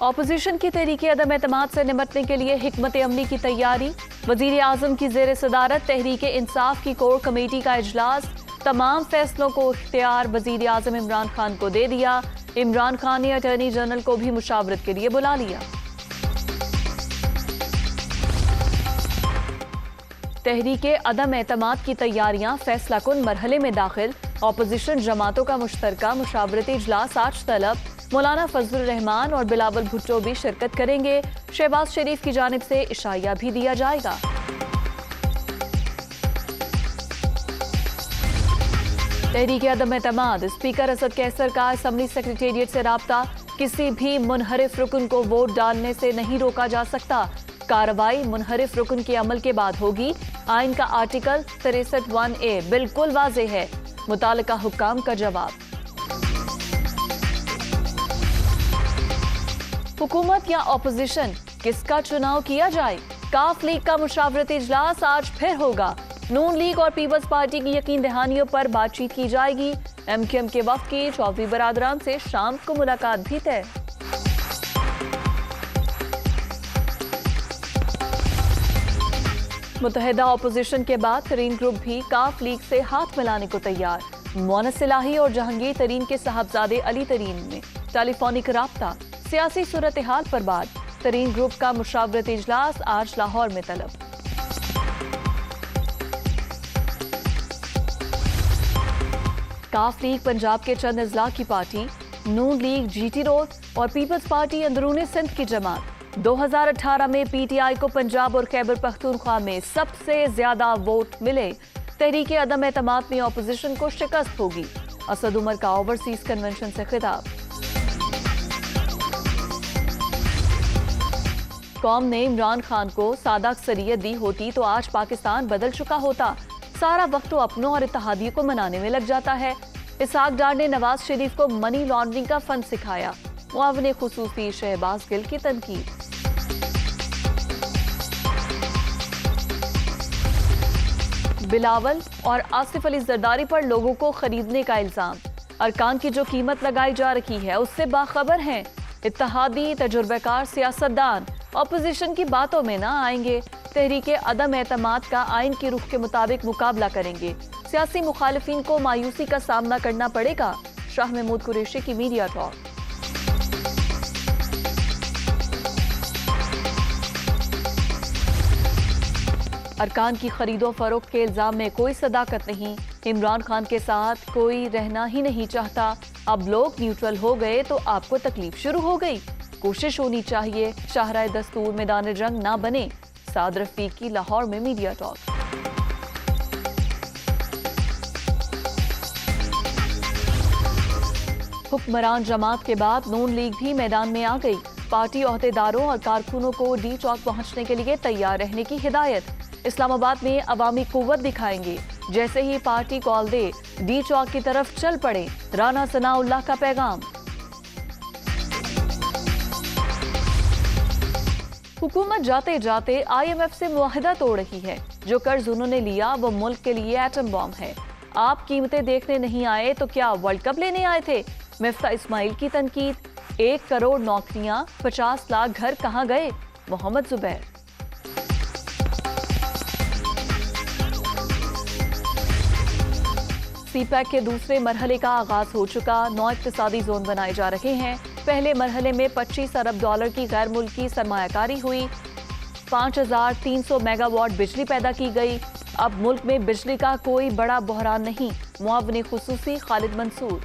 Opposition की तहरीक अदम एतमाद से निपटने के लिए हिकमत अमली की तैयारी। वजीर आजम की जेर सदारत तहरीक इंसाफ की कोर कमेटी का इजलास। तमाम फैसलों को इख्तियार वजीर आजम इमरान खान को दे दिया। इमरान खान ने अटॉर्नी जनरल को भी मुशावरत के लिए बुला लिया। तहरीक अदम एतमाद की तैयारियां फैसला कुन मरहले में दाखिल। ऑपोजिशन जमातों का मुश्तरका मुशावरती इजलास आज तलब। मौलाना फजलुर रहमान और बिलावल भुट्टो भी शिरकत करेंगे। शहबाज शरीफ की जानिब से इशाया भी दिया जाएगा। तहरीक अदम एतमाद स्पीकर असद कैसर का असम्बली सेक्रेटेरिएट से राब्ता। किसी भी मुनहरिफ रुकन को वोट डालने से नहीं रोका जा सकता। कार्रवाई मुनहरिफ रुकन के अमल के बाद होगी। आइन का आर्टिकल 63(1)A बिल्कुल वाज़े है। मुतालिका हुक्काम का जवाब। हुकूमत या ऑपोजिशन, किसका चुनाव किया जाए? काफ लीग का मुशावरती इजलास आज फिर होगा। नून लीग और पीपल्स पार्टी की यकीन दहानियों पर बातचीत की जाएगी। MQM के वफ्द की चौधरी बरादरान से शाम को मुलाकात भी तय। मुत्तहिदा ऑपोजिशन के बाद तरीन ग्रुप भी काफ लीग से हाथ मिलाने को तैयार। मोहन सिलाही और जहांगीर तरीन के साहबजादे अली तरीन में टेलीफोनिक राब्ता। सियासी सूरत हाल पर बात। तरीन ग्रुप का मुशावरती इजलास आज लाहौर में तलब। काफ लीग पंजाब के चंद अजला की पार्टी। नून लीग GT रोड और पीपल्स पार्टी अंदरूनी सिंध की जमात। 2018 में PTI को पंजाब और खैबर पख्तूनख्वा में सबसे ज्यादा वोट मिले। तहरीक अदम एतमाद में ऑपोजिशन को शिकस्त होगी। असद उमर का ओवरसीज कन्वेंशन से खिताब। कौम ने इमरान खान को सादा अक्सरियत दी होती तो आज पाकिस्तान बदल चुका होता। सारा वक्त तो अपनों और इत्तेहादियों को मनाने में लग जाता है। इसहाक डार ने नवाज शरीफ को मनी लॉन्ड्रिंग का फंड सिखाया। मुआविन खुसूसी शहबाज गिल की तनकीद। बिलावल और आसिफ अली जरदारी पर लोगों को खरीदने का इल्जाम। अरकान की जो कीमत लगाई जा रही है उससे बाखबर हैं। इत्तेहादी तजुर्बेकार सियासतदान ऑपोजिशन की बातों में ना आएंगे। तहरीक अदम एतमाद का आइन की रुख के मुताबिक मुकाबला करेंगे। सियासी मुखालिफिन को मायूसी का सामना करना पड़ेगा। शाह महमूद कुरैशी की मीडिया टॉक। अरकान की खरीदो फरोख्त के इल्जाम में कोई सदाकत नहीं। इमरान खान के साथ कोई रहना ही नहीं चाहता। अब लोग न्यूट्रल हो गए तो आपको तकलीफ शुरू हो गई। कोशिश होनी चाहिए शाहराह दस्तूर मैदान जंग ना बने। साद रफीक की लाहौर में मीडिया टॉक। हुक्मरान जमात के बाद नून लीग भी मैदान में आ गई। पार्टी ओहदेदारों और कारकुनों को डी चौक पहुंचने के लिए तैयार रहने की हिदायत। इस्लामाबाद में अवामी कुव्वत दिखाएंगे। जैसे ही पार्टी कॉल दे डी चौक की तरफ चल पड़े। राना सनाउल्लाह का पैगाम। हुकूमत जाते जाते IMF से मुआहिदा तोड़ रही है। जो कर्ज उन्होंने लिया वो मुल्क के लिए एटम बॉम्ब है। आप कीमतें देखने नहीं आए तो क्या वर्ल्ड कप लेने आए थे? मिफ्ता इस्माइल की तनकीद। 1 करोड़ नौकरियां, 50 लाख घर कहां गए? मोहम्मद जुबैर। CPEC के दूसरे मरहले का आगाज हो चुका। 9 इक्तिसादी जोन बनाए जा रहे हैं। पहले मरहले में $25 अरब की गैर मुल्की सरमायाकारी हुई। 5300 मेगावाट बिजली पैदा की गई। अब मुल्क में बिजली का कोई बड़ा बहरान नहीं। मुआविन खुसूसी खालिद मंसूर।